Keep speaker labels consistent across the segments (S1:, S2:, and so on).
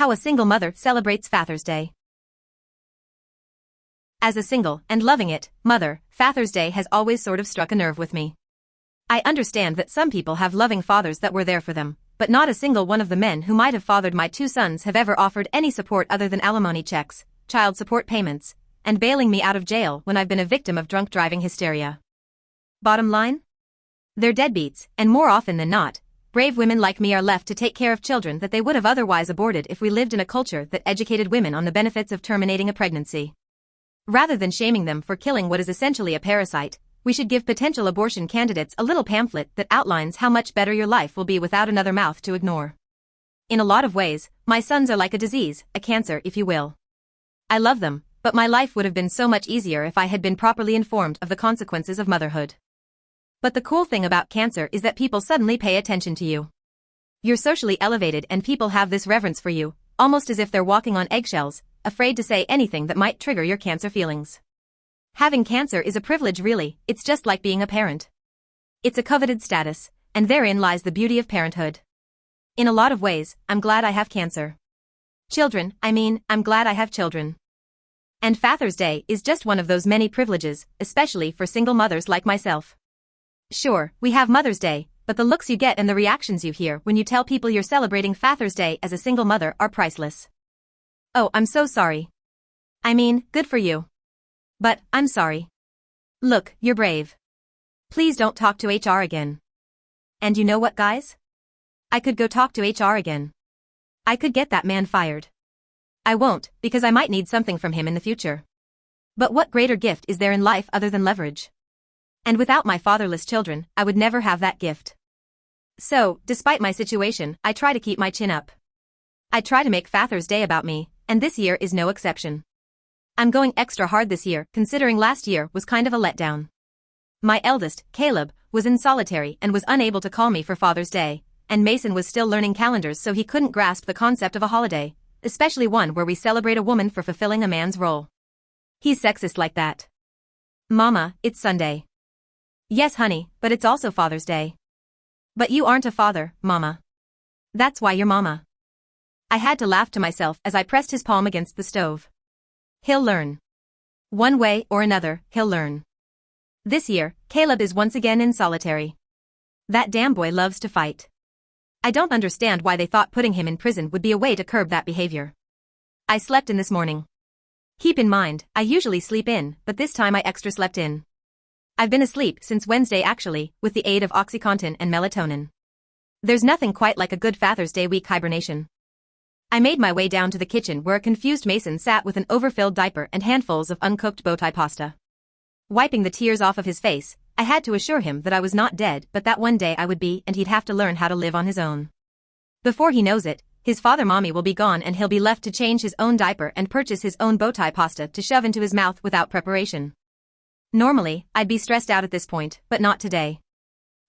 S1: How a single mother celebrates Father's Day. As a single and loving it mother, Father's Day has always sort of struck a nerve with me. I understand that some people have loving fathers that were there for them, but not a single one of the men who might have fathered my two sons have ever offered any support other than alimony checks, child support payments, and bailing me out of jail when I've been a victim of drunk driving hysteria. Bottom line? They're deadbeats, and more often than not, brave women like me are left to take care of children that they would have otherwise aborted if we lived in a culture that educated women on the benefits of terminating a pregnancy. Rather than shaming them for killing what is essentially a parasite, we should give potential abortion candidates a little pamphlet that outlines how much better your life will be without another mouth to ignore. In a lot of ways, my sons are like a disease, a cancer if you will. I love them, but my life would have been so much easier if I had been properly informed of the consequences of motherhood. But the cool thing about cancer is that people suddenly pay attention to you. You're socially elevated and people have this reverence for you, almost as if they're walking on eggshells, afraid to say anything that might trigger your cancer feelings. Having cancer is a privilege really, it's just like being a parent. It's a coveted status, and therein lies the beauty of parenthood. In a lot of ways, I'm glad I have cancer. I'm glad I have children. And Father's Day is just one of those many privileges, especially for single mothers like myself. Sure, we have Mother's Day, but the looks you get and the reactions you hear when you tell people you're celebrating Father's Day as a single mother are priceless. Oh, I'm so sorry. Good for you. But, I'm sorry. Look, you're brave. Please don't talk to HR again. And you know what, guys? I could go talk to HR again. I could get that man fired. I won't, because I might need something from him in the future. But what greater gift is there in life other than leverage? And without my fatherless children, I would never have that gift. So, despite my situation, I try to keep my chin up. I try to make Father's Day about me, and this year is no exception. I'm going extra hard this year, considering last year was kind of a letdown. My eldest, Caleb, was in solitary and was unable to call me for Father's Day, and Mason was still learning calendars so he couldn't grasp the concept of a holiday, especially one where we celebrate a woman for fulfilling a man's role. He's sexist like that. Mama, it's Sunday. Yes, honey, but it's also Father's Day. But you aren't a father, Mama. That's why you're Mama. I had to laugh to myself as I pressed his palm against the stove. He'll learn. One way or another, he'll learn. This year, Caleb is once again in solitary. That damn boy loves to fight. I don't understand why they thought putting him in prison would be a way to curb that behavior. I slept in this morning. Keep in mind, I usually sleep in, but this time I extra slept in. I've been asleep since Wednesday actually, with the aid of OxyContin and melatonin. There's nothing quite like a good Father's Day week hibernation. I made my way down to the kitchen where a confused Mason sat with an overfilled diaper and handfuls of uncooked bowtie pasta. Wiping the tears off of his face, I had to assure him that I was not dead but that one day I would be and he'd have to learn how to live on his own. Before he knows it, his father mommy will be gone and he'll be left to change his own diaper and purchase his own bowtie pasta to shove into his mouth without preparation. Normally, I'd be stressed out at this point, but not today.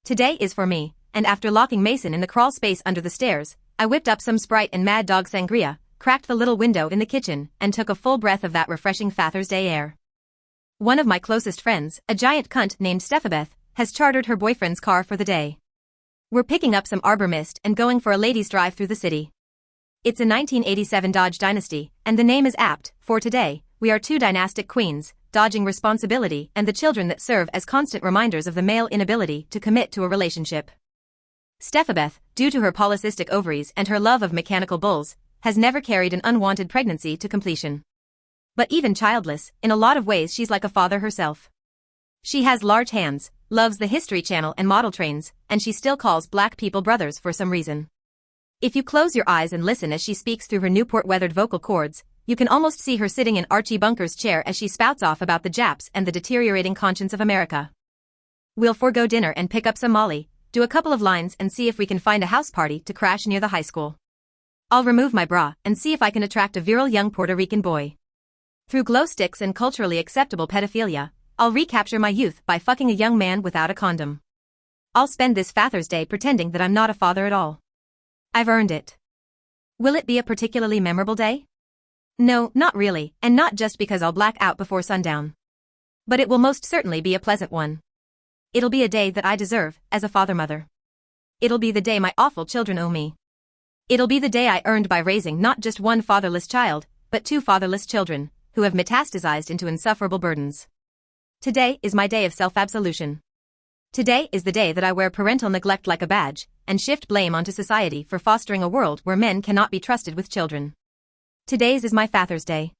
S1: Today is for me, and after locking Mason in the crawl space under the stairs, I whipped up some Sprite and Mad Dog sangria, cracked the little window in the kitchen, and took a full breath of that refreshing Father's Day air. One of my closest friends, a giant cunt named Stephabeth, has chartered her boyfriend's car for the day. We're picking up some Arbor Mist and going for a ladies' drive through the city. It's a 1987 Dodge Dynasty, and the name is apt, for today, we are two dynastic queens, dodging responsibility and the children that serve as constant reminders of the male inability to commit to a relationship. Stephabeth, due to her polycystic ovaries and her love of mechanical bulls, has never carried an unwanted pregnancy to completion. But even childless, in a lot of ways she's like a father herself. She has large hands, loves the History Channel and model trains, and she still calls black people brothers for some reason. If you close your eyes and listen as she speaks through her Newport-weathered vocal cords, you can almost see her sitting in Archie Bunker's chair as she spouts off about the Japs and the deteriorating conscience of America. We'll forego dinner and pick up some Molly, do a couple of lines and see if we can find a house party to crash near the high school. I'll remove my bra and see if I can attract a virile young Puerto Rican boy. Through glow sticks and culturally acceptable pedophilia, I'll recapture my youth by fucking a young man without a condom. I'll spend this Father's Day pretending that I'm not a father at all. I've earned it. Will it be a particularly memorable day? No, not really, and not just because I'll black out before sundown. But it will most certainly be a pleasant one. It'll be a day that I deserve, as a father-mother. It'll be the day my awful children owe me. It'll be the day I earned by raising not just one fatherless child, but two fatherless children, who have metastasized into insufferable burdens. Today is my day of self-absolution. Today is the day that I wear parental neglect like a badge, and shift blame onto society for fostering a world where men cannot be trusted with children. Today's is my Father's Day.